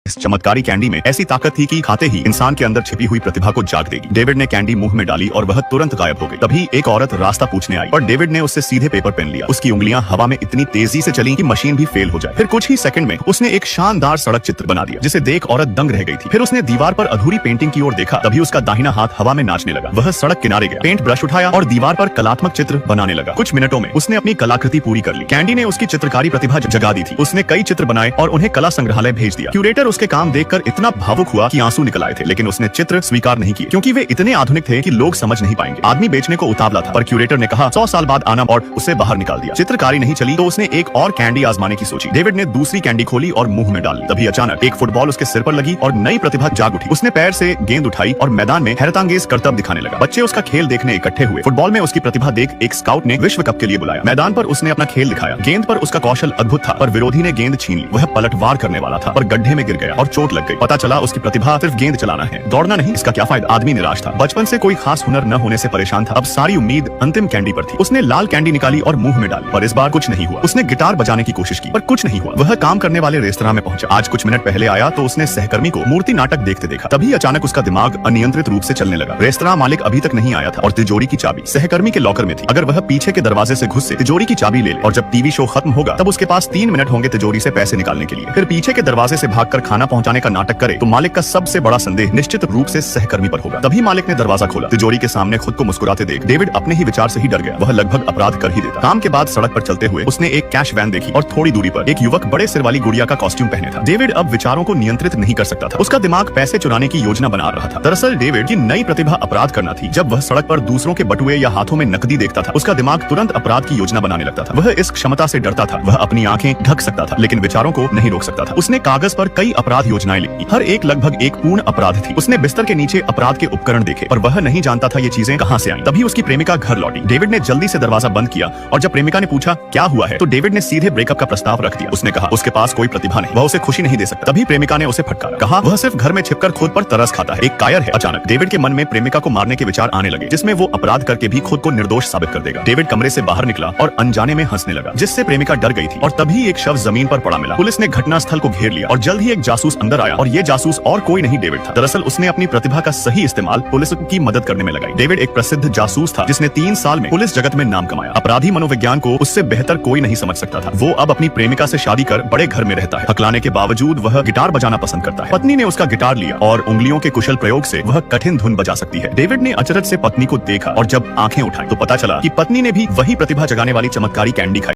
इस चमत्कारी कैंडी में ऐसी ताकत थी कि खाते ही इंसान के अंदर छिपी हुई प्रतिभा को जाग देगी। डेविड ने कैंडी मुंह में डाली और वह तुरंत गायब हो गई। तभी एक औरत रास्ता पूछने आई और डेविड ने उससे सीधे पेपर पेन लिया। उसकी उंगलियां हवा में इतनी तेजी से चली कि मशीन भी फेल हो जाए। फिर कुछ ही सेकंड में उसने एक शानदार सड़क चित्र बना दिया जिसे देख औरत दंग रह गई थी। फिर उसने दीवार पर अधूरी पेंटिंग की ओर देखा। तभी उसका दाहिना हाथ हवा में नाचने लगा। वह सड़क किनारे गया, पेंट ब्रश उठाया और दीवार पर कलात्मक चित्र बनाने लगा। कुछ मिनटों में उसने अपनी कलाकृति पूरी कर ली। कैंडी ने उसकी चित्रकारी प्रतिभा जगा दी थी। उसने कई चित्र बनाए और उन्हें कला संग्रहालय भेज दिया। क्यूरेटर उसके काम देखकर इतना भावुक हुआ कि आंसू निकल आए थे, लेकिन उसने चित्र स्वीकार नहीं किए क्योंकि वे इतने आधुनिक थे कि लोग समझ नहीं पाएंगे। आदमी बेचने को उतावला था, पर क्यूरेटर ने कहा 100 साल बाद आना और उसे बाहर निकाल दिया। चित्रकारी नहीं चली तो उसने एक और कैंडी आजमाने की सोची। डेविड ने दूसरी कैंडी खोली और मुंह में डाली। तभी अचानक एक फुटबॉल उसके सिर पर लगी और नई प्रतिभा जाग उठी। उसने पैर से गेंद उठाई और मैदान में हैरतांगेज करतब दिखाने लगा। बच्चे उसका खेल देखने इकट्ठे हुए। फुटबॉल में उसकी प्रतिभा देख एक स्काउट ने विश्व कप के लिए बुलाया। मैदान पर उसने अपना खेल दिखाया। गेंद पर उसका कौशल अद्भुत था, पर विरोधी ने गेंद छीन ली। वह पलटवार करने वाला था पर गड्ढे में गिर गया और चोट लग गई। पता चला उसकी प्रतिभा सिर्फ गेंद चलाना है, दौड़ना नहीं। इसका क्या फायदा? आदमी निराश था। बचपन से कोई खास हुनर न होने से परेशान था। अब सारी उम्मीद अंतिम कैंडी पर थी। उसने लाल कैंडी निकाली और मुंह में डाली, पर इस बार कुछ नहीं हुआ। उसने गिटार बजाने की कोशिश की पर कुछ नहीं हुआ। वह काम करने वाले रेस्तरां में पहुंचा। आज कुछ मिनट पहले आया तो उसने सहकर्मी को मूर्ति नाटक देखते देखा। तभी अचानक उसका दिमाग अनियंत्रित रूप से चलने लगा। रेस्तरां मालिक अभी तक नहीं आया था और तिजोरी की चाबी सहकर्मी के लॉकर में थी। अगर वह पीछे के दरवाजे से घुस से तिजोरी की चाबी ले ले और जब टीवी शो खत्म होगा तब उसके पास 3 मिनट होंगे तिजोरी से पैसे निकालने के लिए। फिर पीछे के दरवाजे से भागकर खाना पहुंचाने का नाटक करे तो मालिक का सबसे बड़ा संदेह निश्चित रूप से सहकर्मी पर होगा। तभी मालिक ने दरवाजा खोला। तिजोरी के सामने खुद को मुस्कुराते देख डेविड अपने ही विचार से ही डर गया। वह लगभग अपराध कर ही देता। काम के बाद सड़क पर चलते हुए उसने एक कैश वैन देखी और थोड़ी दूरी पर एक युवक बड़े सिर वाली गुड़िया का कॉस्ट्यूम पहने था। डेविड अब विचारों को नियंत्रित नहीं कर सकता था। उसका दिमाग पैसे चुराने की योजना बना रहा था। दरअसल डेविड की नई प्रतिभा अपराध करना थी। जब वह सड़क पर दूसरों के बटुए या हाथों में नकदी देखता था उसका दिमाग तुरंत अपराध की योजना बनाने लगता था। वह इस क्षमता से डरता था। वह अपनी आंखें ढक सकता था लेकिन विचारों को नहीं रोक सकता था। उसने कागज पर कई अपराध योजनाएं लिखी। हर एक लगभग एक पूर्ण अपराध थी। उसने बिस्तर के नीचे अपराध के उपकरण देखे पर वह नहीं जानता था ये चीजें कहां से आईं। तभी उसकी प्रेमिका घर लौटी। डेविड ने जल्दी से दरवाजा बंद किया और जब प्रेमिका ने पूछा क्या हुआ है तो डेविड ने सीधे ब्रेकअप का प्रस्ताव रख दिया। उसने कहा उसके पास कोई प्रतिभा नहीं, वह उसे खुशी नहीं दे सकता। तभी प्रेमिका ने उसे फटकारा, कहा वह सिर्फ घर में छिपकर खुद पर तरस खाता है, एक कायर है। अचानक डेविड के मन में प्रेमिका को मारने के विचार आने लगे जिसमें वो अपराध करके भी खुद को निर्दोष साबित कर देगा। डेविड कमरे से बाहर निकला और अनजाने में हंसने लगा जिससे प्रेमिका डर गई थी और तभी एक शव जमीन पर पड़ा मिला। पुलिस ने घटनास्थल को घेर लिया और जल्द ही एक जासूस अंदर आया और ये जासूस और कोई नहीं डेविड था। दरअसल उसने अपनी प्रतिभा का सही इस्तेमाल पुलिस की मदद करने में लगाई। डेविड एक प्रसिद्ध जासूस था जिसने 3 साल में पुलिस जगत में नाम कमाया। अपराधी मनोविज्ञान को उससे बेहतर कोई नहीं समझ सकता था। वो अब अपनी प्रेमिका से शादी कर बड़े घर में रहता है। हकलाने के बावजूद वह गिटार बजाना पसंद करता है। पत्नी ने उसका गिटार लिया और उंगलियों के कुशल प्रयोग से वह कठिन धुन बजा सकती है। डेविड ने अचरज से पत्नी को देखा और जब आंखें उठाई तो पता चला कि पत्नी ने भी वही प्रतिभा जगाने वाली चमत्कारी कैंडी खाई।